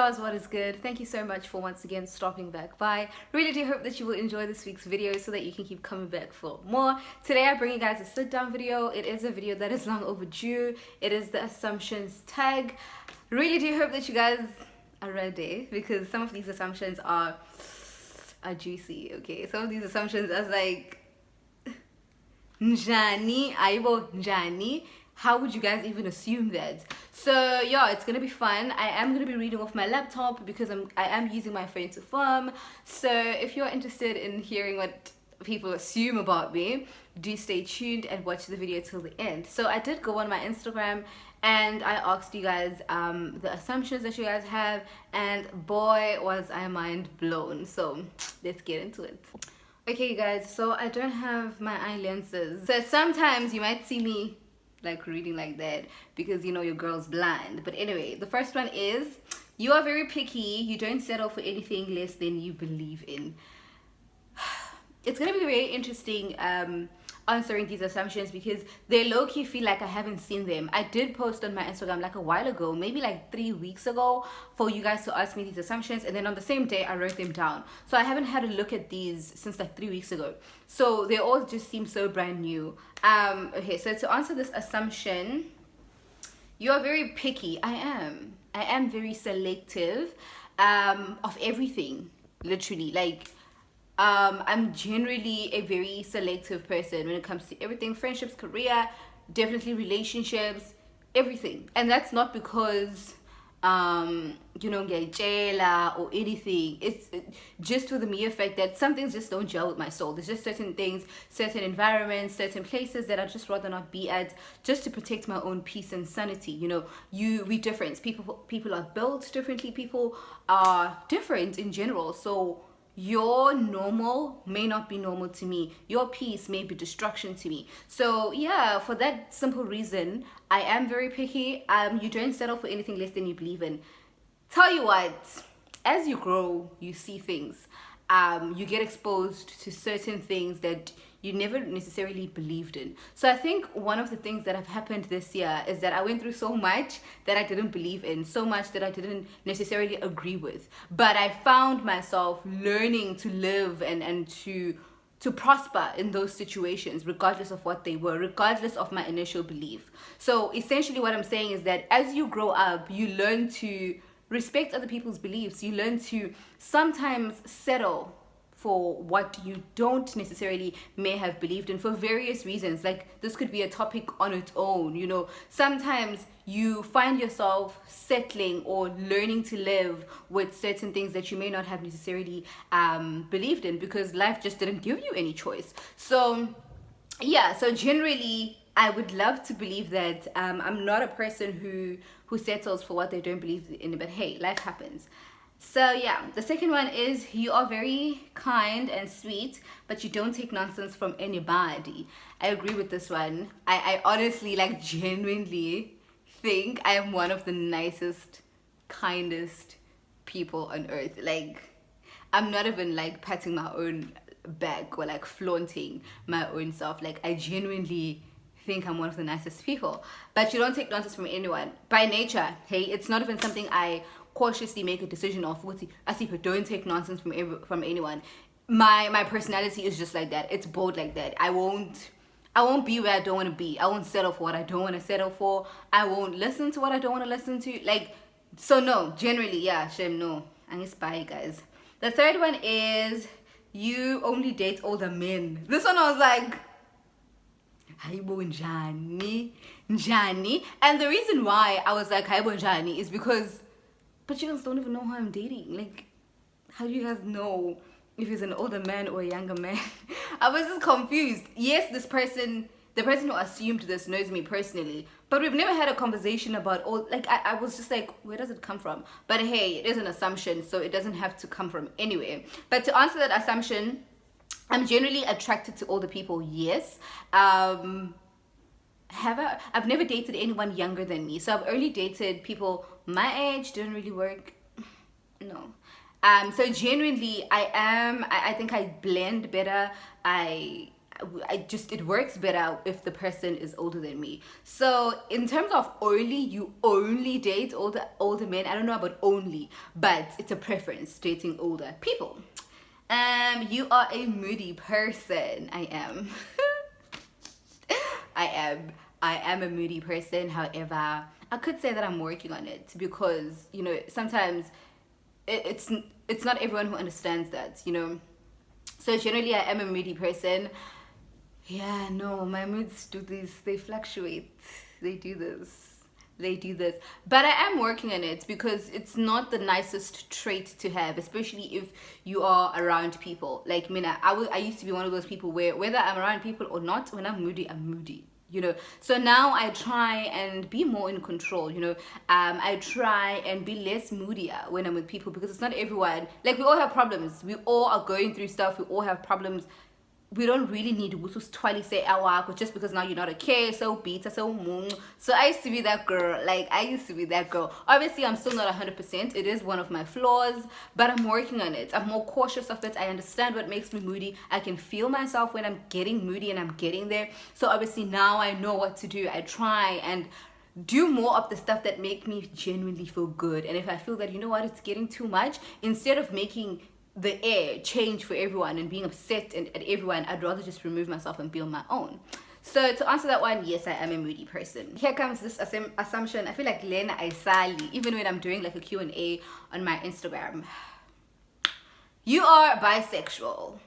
stars, what is good? Thank you so much for once again stopping back by. Really do hope that you will enjoy this week's video so that you can keep coming back for more. Today I bring you guys a sit down video. It is a video that is long overdue. It is the assumptions tag. Really do hope that you guys are ready because some of these assumptions are juicy, okay? Some of these assumptions are like njani, aibo njani. How would you guys even assume that? So yeah, it's gonna be fun. I am gonna be reading off my laptop because I am using my phone to film. So if you're interested in hearing what people assume about me, do stay tuned and watch the video till the end. So I did go on my Instagram and I asked you guys the assumptions that you guys have, and boy was I mind blown. So let's get into it. Okay guys, so I don't have my eye lenses, so sometimes you might see me like reading like that because you know your girl's blind. But anyway, the first one is you are very picky. You don't settle for anything less than you believe in. It's gonna be very interesting answering these assumptions because they low-key feel like I haven't seen them. I did post on my Instagram like a while ago, maybe like 3 weeks ago, for you guys to ask me these assumptions, and then on the same day I wrote them down. So I haven't had a look at these since like 3 weeks ago, so they all just seem so brand new. Okay, so to answer this assumption, you are very picky. I am very selective of everything, literally. Like I'm generally a very selective person when it comes to everything: friendships, career, definitely relationships, everything. And that's not because you know, ngiyayitshela or anything. It's just for the mere fact that some things just don't gel with my soul. There's just certain things, certain environments, certain places that I just rather not be at, just to protect my own peace and sanity. You know, we different. People are built differently. People are different in general. So your normal may not be normal to me. Your peace may be destruction to me. So yeah, for that simple reason, I am very picky. You don't settle for anything less than you believe in. Tell you what, as you grow, you see things. You get exposed to certain things that you never necessarily believed in. So I think one of the things that have happened this year is that I went through so much that I didn't believe in, so much that I didn't necessarily agree with. But I found myself learning to live and to prosper in those situations, regardless of what they were, regardless of my initial belief. So essentially what I'm saying is that as you grow up, you learn to respect other people's beliefs. You learn to sometimes settle for what you don't necessarily may have believed in for various reasons. Like this could be a topic on its own. You know, sometimes you find yourself settling or learning to live with certain things that you may not have necessarily believed in because life just didn't give you any choice. So yeah, so generally I would love to believe that I'm not a person who settles for what they don't believe in, but hey, life happens. So yeah, the second one is you are very kind and sweet, but you don't take nonsense from anybody. I agree with this one. I honestly, like, genuinely think I am one of the nicest, kindest people on earth. Like, I'm not even like patting my own back or like flaunting my own self. Like, I genuinely think I'm one of the nicest people. But you don't take nonsense from anyone by nature. Hey, it's not even something I cautiously make a decision of. Asiphe, don't take nonsense from anyone. My personality is just like that. It's bold like that. I won't be where I don't want to be. I won't settle for what I don't want to settle for. I won't listen to what I don't want to listen to. Like, so no, generally, yeah, shame, no. I'm spy, guys. The third one is you only date older men. This one I was like, Haibo njani, njani. And the reason why I was like Haibo njani is because, but you guys don't even know who I'm dating. Like, how do you guys know if he's an older man or a younger man? I was just confused. Yes, the person who assumed this knows me personally, but we've never had a conversation about all. Like, I was just like, where does it come from? But hey, it is an assumption, so it doesn't have to come from anywhere. But to answer that assumption, I'm generally attracted to older people. Yes. I've never dated anyone younger than me, so I've only dated people my age. Didn't really work. No. So genuinely I think I blend better. I it works better if the person is older than me. So in terms of you only date older men. I don't know about only, but it's a preference dating older people. You are a moody person. I am. I am a moody person. However, I could say that I'm working on it because, sometimes it's not everyone who understands that, So generally I am a moody person. Yeah, no, my moods do this. They fluctuate. They do this. But I am working on it because it's not the nicest trait to have, especially if you are around people. Like Mina, I used to be one of those people where whether I'm around people or not, when I'm moody, I'm moody. So now I try and be more in control. I try and be less moodier when I'm with people, because it's not everyone. Like, we all have problems, we all are going through stuff, we all have problems. We don't really need to twice say our just because now you're not okay, so beta, so moon. So I used to be that girl. Obviously, I'm still not 100%. It is one of my flaws, but I'm working on it. I'm more cautious of it. I understand what makes me moody. I can feel myself when I'm getting moody, and I'm getting there. So obviously now I know what to do. I try and do more of the stuff that make me genuinely feel good. And if I feel that, it's getting too much, instead of making the air change for everyone and being upset at everyone, I'd rather just remove myself and be on my own. So to answer that one, yes, I am a moody person. Here comes this assumption. I feel like Lena Aisali, even when I'm doing like a Q&A on my Instagram. You are bisexual.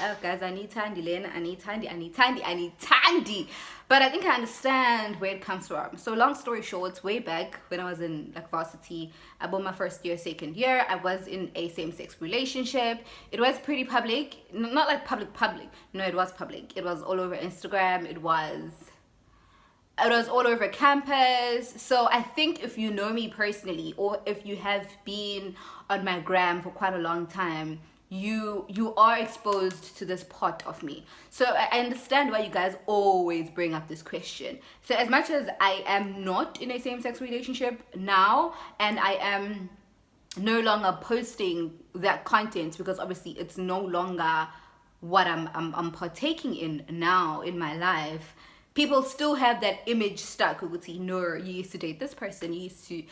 Oh, guys, I need Tandy, Lena. I need Tandy. But I think I understand where it comes from. So long story short, way back when I was in like varsity, about my first year, second year, I was in a same-sex relationship. It was pretty public. Not like public. No, it was public. It was all over Instagram. It was all over campus. So I think if you know me personally, or if you have been on my gram for quite a long time, you are exposed to this part of me. So I understand why you guys always bring up this question. So as much as I am not in a same-sex relationship now, and I am no longer posting that content, because obviously it's no longer what I'm partaking in now in my life, people still have that image stuck. We would say, no, you used to date this person, you used to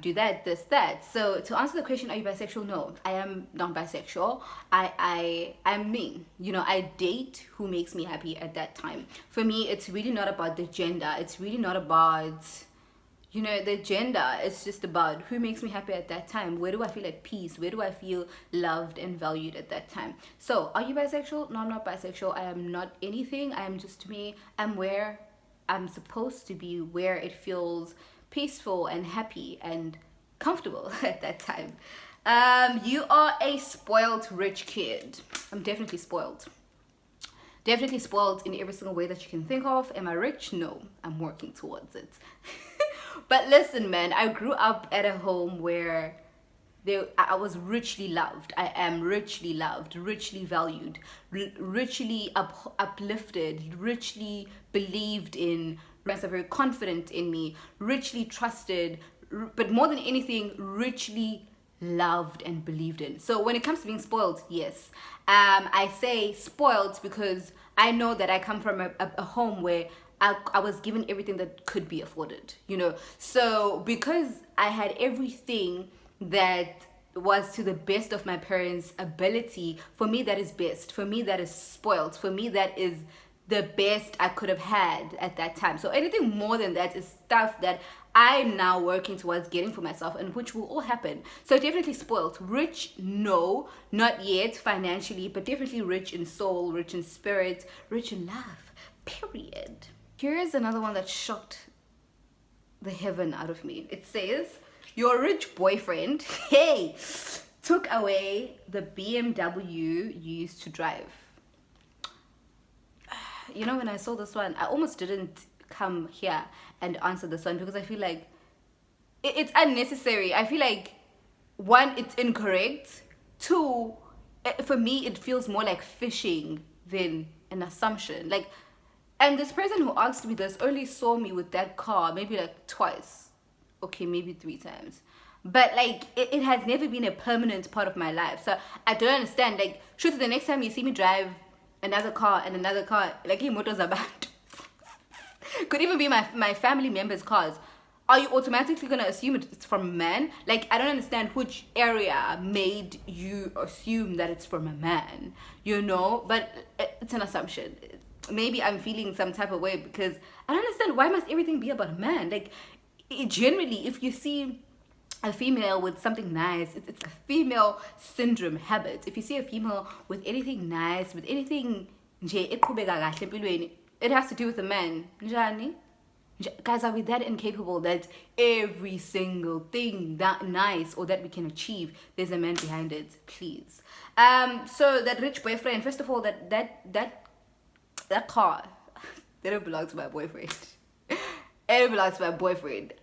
do that. So to answer the question, are you bisexual? No, I am not bisexual. I'm me. I date who makes me happy at that time. For me, it's really not about the gender. It's really not about the gender. It's just about who makes me happy at that time. Where do I feel at peace? Where do I feel loved and valued at that time? So are you bisexual? No, I'm not bisexual. I am not anything. I am just me. I'm where I'm supposed to be, where it feels peaceful and happy and comfortable at that time. You are a spoiled rich kid. I'm definitely spoiled. Definitely spoiled in every single way that you can think of. Am I rich? No, I'm working towards it. But listen, man, I grew up at a home where I was richly loved. I am richly loved, richly valued, richly uplifted, richly believed in. Parents are very confident in me, richly trusted, but more than anything, richly loved and believed in. So when it comes to being spoiled, yes, I say spoiled because I know that I come from a home where I was given everything that could be afforded, So because I had everything that was to the best of my parents' ability, for me that is best. For me that is spoiled. For me that is the best I could have had at that time. So anything more than that is stuff that I'm now working towards getting for myself, and which will all happen. So definitely spoiled. Rich, no, not yet financially, but definitely rich in soul, rich in spirit, rich in love, period. Here's another one that shocked the heaven out of me. It says, your rich boyfriend, hey, took away the BMW you used to drive. When I saw this one, I almost didn't come here and answer this one because I feel like it's unnecessary. I feel like, one, it's incorrect. Two, for me, it feels more like fishing than an assumption. And this person who asked me this only saw me with that car maybe like twice. Okay, maybe 3 times. But it has never been a permanent part of my life. So I don't understand. Shoot, the next time you see me drive another car, and another car, like imotos abantu. Could even be my family members' cars. Are you automatically gonna assume it's from a man? Like, I don't understand which area made you assume that it's from a man, you know? But it's an assumption. Maybe I'm feeling some type of way because I don't understand, why must everything be about a man? Like, generally, if you see a female with something nice, it's a female syndrome habit. If you see a female with anything nice, with anything nje eqhubeka kahle empilweni, it has to do with a man. Njani? Guys, are we that incapable that every single thing that nice or that we can achieve, there's a man behind it? Please. So that rich boyfriend, first of all, that car, they don't belong to my boyfriend. It belongs to my boyfriend.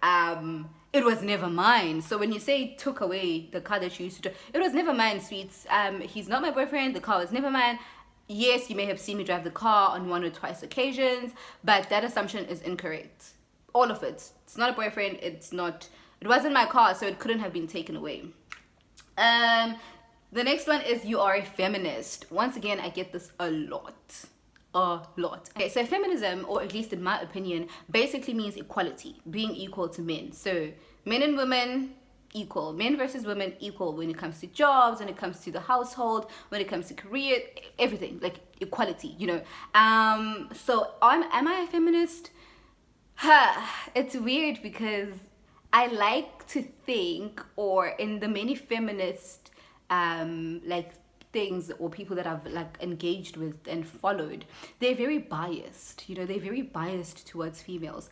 It was never mine. So when you say took away the car that you used to drive, it was never mine, sweets. He's not my boyfriend. The car was never mine. Yes, you may have seen me drive the car on 1 or 2 occasions, but that assumption is incorrect. All of it. It's not a boyfriend. It wasn't my car, so it couldn't have been taken away. The next one is you are a feminist. Once again, I get this a lot. Okay, so feminism, or at least in my opinion, basically means equality, being equal to men. So men and women equal, men versus women equal when it comes to jobs, when it comes to the household, when it comes to career, everything, like equality, you know. So am I a feminist? It's weird because I like to think, or in the many feminist like things or people that I've like engaged with and followed, they're very biased, you know, they're very biased towards females.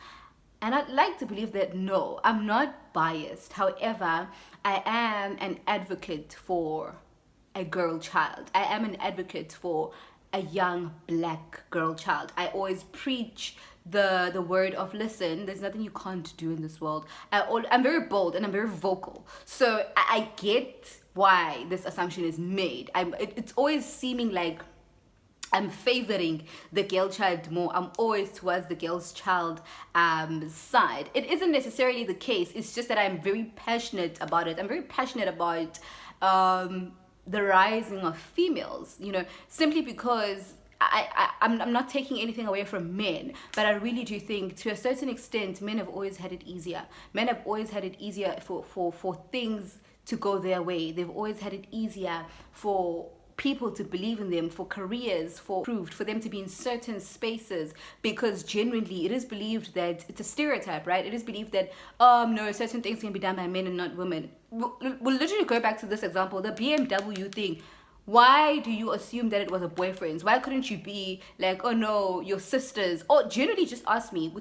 And I'd like to believe that no, I'm not biased. However, I am an advocate for a girl child. I am an advocate for a young black girl child. I always preach the word of, listen, there's nothing you can't do in this world. I'm very bold and I'm very vocal. So I get why this assumption is made. It's always seeming like I'm favoring the girl child more. I'm always towards the girl's child side. It isn't necessarily the case. It's just that I'm very passionate about it. I'm very passionate about the rising of females, you know, simply because I'm not taking anything away from men, but I really do think to a certain extent men have always had it easier. Men have always had it easier for things to go their way. They've always had it easier for people to believe in them, for careers, for them to be in certain spaces, because genuinely it is believed that it's a stereotype, right? It is believed that no, certain things can be done by men and not women. We'll literally go back to this example, the BMW thing. Why do you assume that it was a boyfriend's? Why couldn't you be like, oh no, your sisters? Or generally just ask me,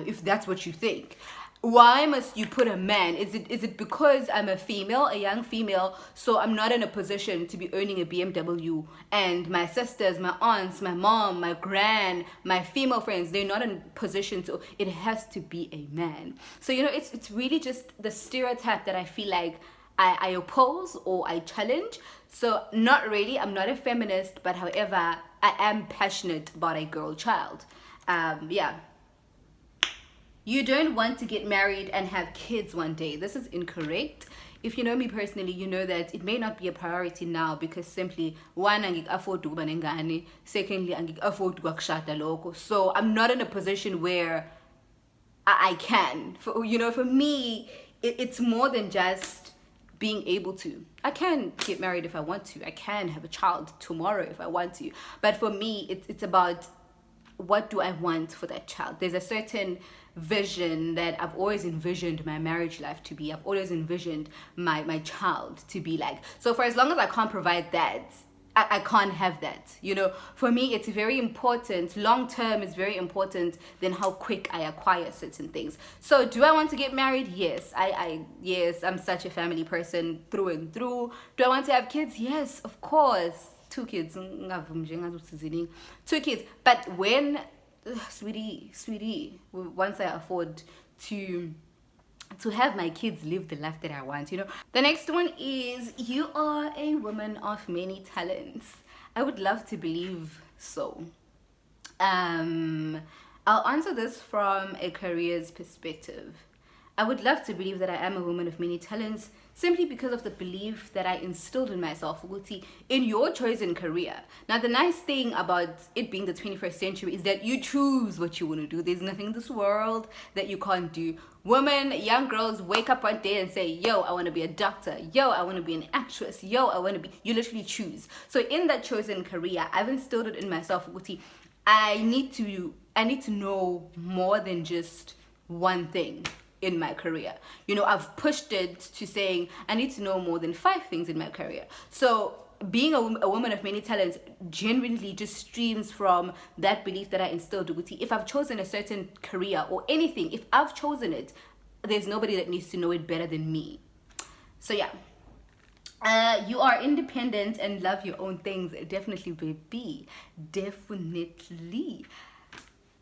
if that's what you think. Why must you put a man? Is it because I'm a female, a young female, so I'm not in a position to be owning a BMW, and my sisters, my aunts, my mom, my gran, my female friends, they're not in a position to, it has to be a man. So, you know, it's really just the stereotype that I feel like I oppose or I challenge. So not really, I'm not a feminist, but however, I am passionate about a girl child. Yeah. You don't want to get married and have kids one day. This is incorrect. If you know me personally, you know that it may not be a priority now because simply, one, I can't afford to have ngane. Secondly, I can't afford to kushada loko. So I'm not in a position where I can. For me, it's more than just being able to. I can get married if I want to. I can have a child tomorrow if I want to. But for me, it's about what do I want for that child. There's a certain vision that I've always envisioned my marriage life to be. I've always envisioned my child to be like. So for as long as I can't provide that, I can't have that. You know, for me, it's very important. Long term is very important than how quick I acquire certain things. So do I want to get married? Yes. Yes, I'm such a family person through and through. Do I want to have kids? Yes, of course. 2 kids. 2 kids. But when, sweetie, once I afford to have my kids live the life that I want, you know. The next one is you are a woman of many talents. I would love to believe so. I'll answer this from a careers perspective. I would love to believe that I am a woman of many talents simply because of the belief that I instilled in myself, Uguti, in your chosen career. Now, the nice thing about it being the 21st century is that you choose what you want to do. There's nothing in this world that you can't do. Women, young girls wake up one day and say, yo, I want to be a doctor. Yo, I want to be an actress. Yo, I want to be... You literally choose. So in that chosen career, I've instilled it in myself, Uguti. I need to know more than just one thing in my career. You know, I've pushed it to saying I need to know more than 5 things in my career. So being a woman of many talents genuinely just streams from that belief that I instilled, Uguti. If I've chosen a certain career or anything, if I've chosen it, there's nobody that needs to know it better than me. So yeah. You are independent and love your own things. Definitely, baby. Definitely.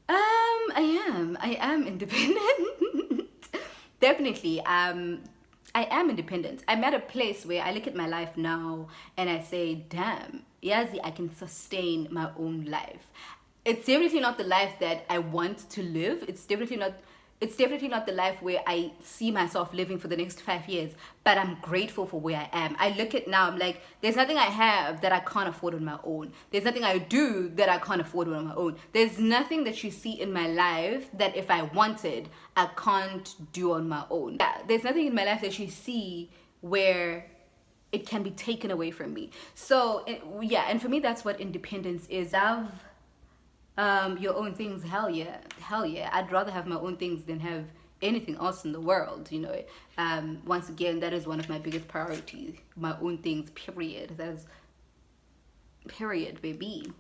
I am independent. Definitely. I am independent. I'm at a place where I look at my life now and I say, damn, Yazi, I can sustain my own life. It's definitely not the life that I want to live. It's definitely not the life where I see myself living for the next 5 years, but I'm grateful for where I am. I look at now, I'm like, there's nothing I have that I can't afford on my own. There's nothing I do that I can't afford on my own. There's nothing that you see in my life that if I wanted, I can't do on my own. Yeah, there's nothing in my life that you see where it can be taken away from me. So, yeah, and for me, that's what independence is. Your own things, hell yeah. I'd rather have my own things than have anything else in the world, you know. Once again, that is one of my biggest priorities, my own things, period. That is period, baby.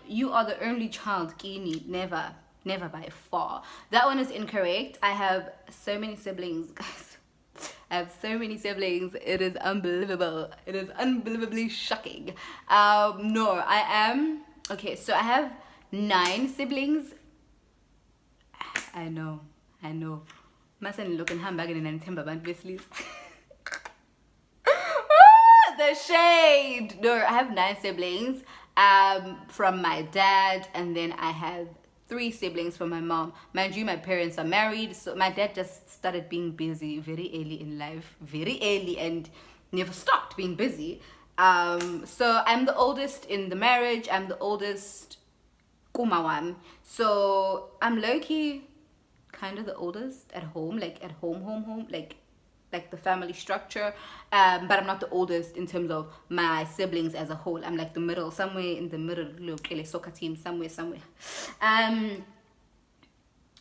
You are the only child, Kini. Never by far. That one is incorrect. I have so many siblings, guys. I have so many siblings. It is unbelievable. It is unbelievably shocking. No, I am... Okay, so I have 9 siblings. I know. Masan look and handbag and timber band, please. The shade. No, I have 9 siblings. From my dad, and then I have 3 siblings from my mom. Mind you, my parents are married, so my dad just started being busy very early in life, very early, and never stopped being busy. So I'm the oldest in the marriage. I'm the oldest kumawam. So I'm low-key kind of the oldest at home, like at home, like the family structure. But I'm not the oldest in terms of my siblings as a whole. I'm like the middle, somewhere in the middle, look, soccer team, somewhere.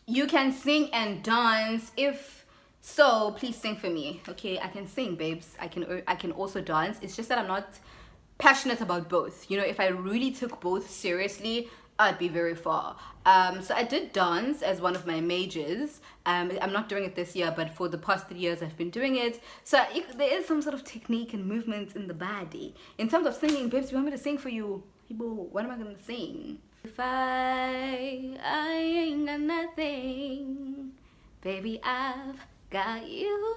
You can sing and dance. If so, please sing for me. Okay, I can sing, babes. I can also dance. It's just that I'm not passionate about both. You know, if I really took both seriously, I'd be very far. So I did dance as one of my majors. I'm not doing it this year, but for the past 3 years I've been doing it. So there is some sort of technique and movement in the body. In terms of singing, babes, you want me to sing for you? What am I gonna sing? If I ain't got nothing, baby, I've got you.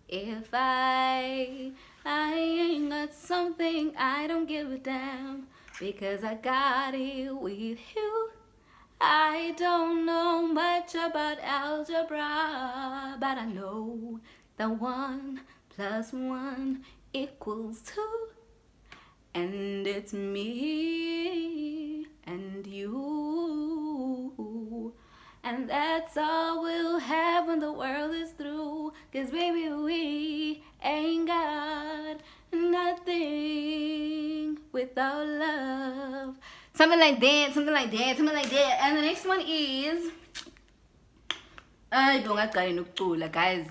If I ain't got something, I don't give a damn, because I got it with you. I don't know much about algebra, but I know that 1 + 1 = 2. And it's me and you. And that's all we'll have when the world is through. 'Cause baby, we ain't got nothing without love. Something like that. And the next one is... guys.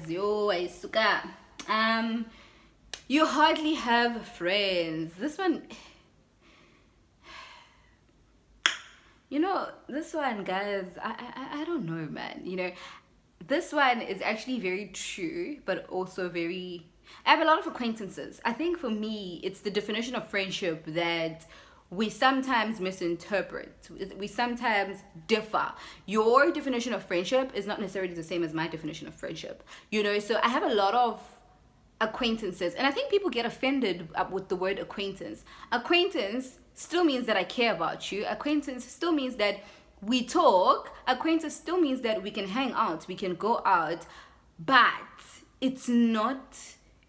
You hardly have friends. This one... You know, this one, guys, I don't know, man. You know, this one is actually very true, but also very... I have a lot of acquaintances. I think for me, it's the definition of friendship that we sometimes misinterpret. We sometimes differ. Your definition of friendship is not necessarily the same as my definition of friendship. You know, so I have a lot of acquaintances, and I think people get offended with the word acquaintance. Acquaintance still means that I care about you. Acquaintance still means that we talk. Acquaintance still means that we can hang out, we can go out. but it's not.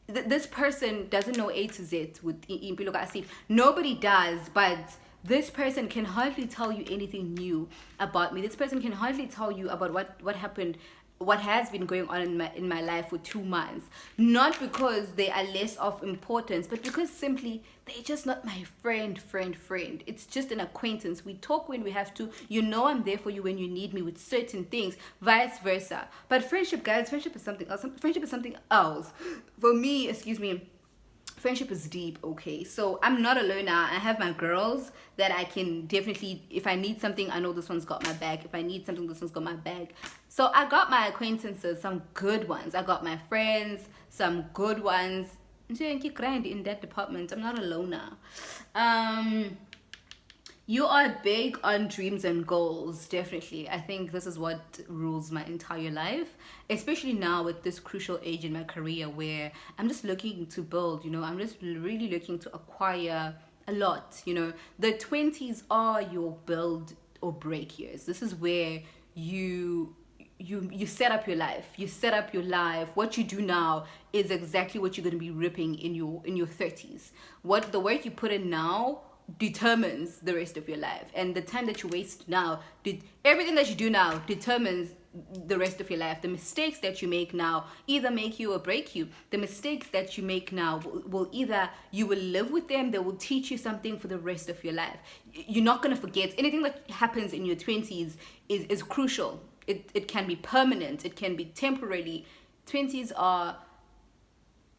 This person doesn't know A to Z with impilo Asiphe. Nobody does, but this person can hardly tell you anything new about me. This person can hardly tell you about what happened, what has been going on in my life for 2 months. Not because they are less of importance, but because simply they're just not my friend. It's just an acquaintance. We talk when we have to. You know I'm there for you when you need me with certain things, vice versa. But friendship, guys, friendship is something else. Friendship is something else. For me, excuse me, friendship is deep. Okay, so I'm not alone now. I have my girls that I can definitely, if I need something, I know this one's got my back. If I need something, this one's got my back. So I got my acquaintances, some good ones. I got my friends, some good ones. Grind in that department. I'm not alone now. You are big on dreams and goals, definitely. I think this is what rules my entire life, especially now with this crucial age in my career where I'm just looking to build, I'm just really looking to acquire a lot, The 20s are your build or break years. This is where you set up your life. What you do now is exactly what you're going to be ripping in your 30s. What the work you put in now determines the rest of your life, and the time that you waste now, everything that you do now determines the rest of your life. The mistakes that you make now either make you or break you. The mistakes that you make now will either you will live with them, they will teach you something for the rest of your life. You're not going to forget. Anything that happens in your 20s is crucial. It can be permanent, it can be temporary. 20s are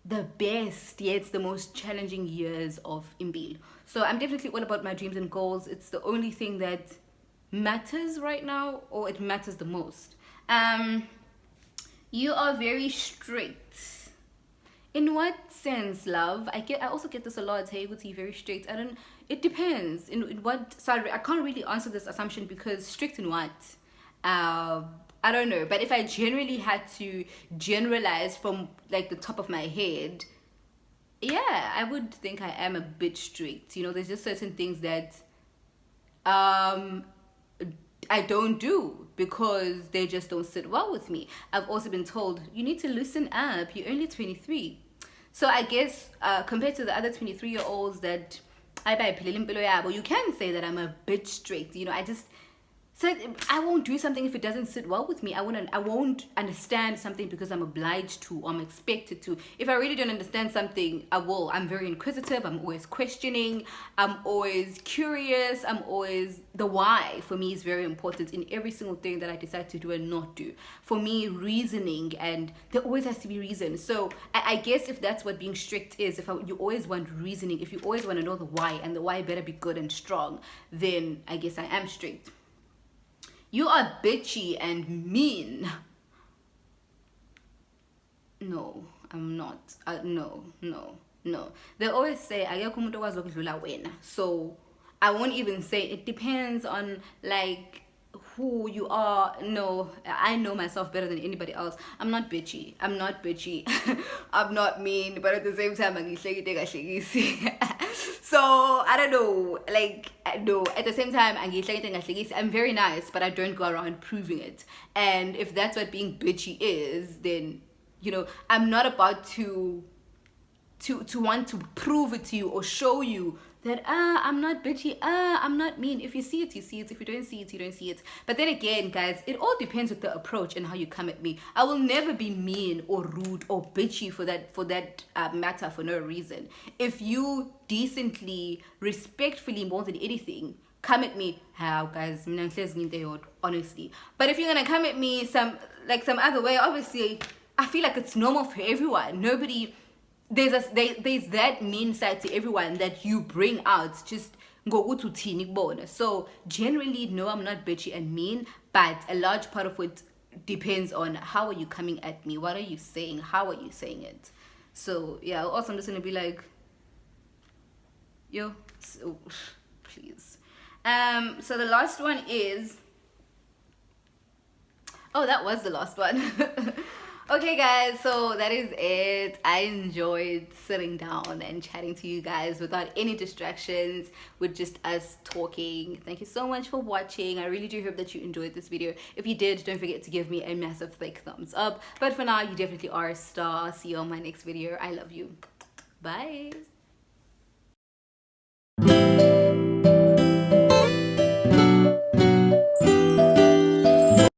the best, yet the most challenging years of Imbil. So I'm definitely all about my dreams and goals. It's the only thing that matters right now, or it matters the most. You are very strict. In what sense, love? I also get this a lot. Hey, very strict. It depends. In what, sorry, I can't really answer this assumption because strict in what? I don't know, but if I generally had to generalize from like the top of my head, yeah, I would think I am a bit strict. There's just certain things that I don't do because they just don't sit well with me. I've also been told, you need to loosen up, you're only 23. So I guess compared to the other 23-year-olds that you can say that I'm a bit strict. So I won't do something if it doesn't sit well with me. I won't understand something because I'm obliged to or I'm expected to. If I really don't understand something, I will. I'm very inquisitive. I'm always questioning. I'm always curious. The why for me is very important in every single thing that I decide to do and not do. For me, reasoning, and there always has to be reason. So I guess if that's what being strict is, you always want reasoning, if you always want to know the why, and the why better be good and strong, then I guess I am strict. You are bitchy and mean. No, I'm not. No. They always say, so I won't even say. It depends on like who you are. No, I know myself better than anybody else. I'm not bitchy. I'm I'm not mean, but at the same time, so I don't know, no, at the same time, I'm very nice, but I don't go around proving it. And if that's what being bitchy is, then I'm not about to want to prove it to you or show you that I'm not bitchy, I'm not mean. If you see it, you see it. If you don't see it, you don't see it. But then again, guys, it all depends with the approach and how you come at me. I will never be mean or rude or bitchy for that matter for no reason. If you decently, respectfully, more than anything, come at me, how guys, honestly. But if you're gonna come at me some other way, obviously I feel like it's normal for everyone. There's that mean side to everyone that you bring out just so generally, no, I'm not bitchy and mean, but a large part of it depends on how are you coming at me, what are you saying, how are you saying it. So yeah, also I'm just gonna be like, yo, so, please. So the last one is, oh, that was the last one. Okay guys, so that is it. I enjoyed sitting down and chatting to you guys without any distractions, with just us talking. Thank you so much for watching. I really do hope that you enjoyed this video. If you did, don't forget to give me a massive thick thumbs up. But for now, you definitely are a star. See you on my next video. I love you. Bye.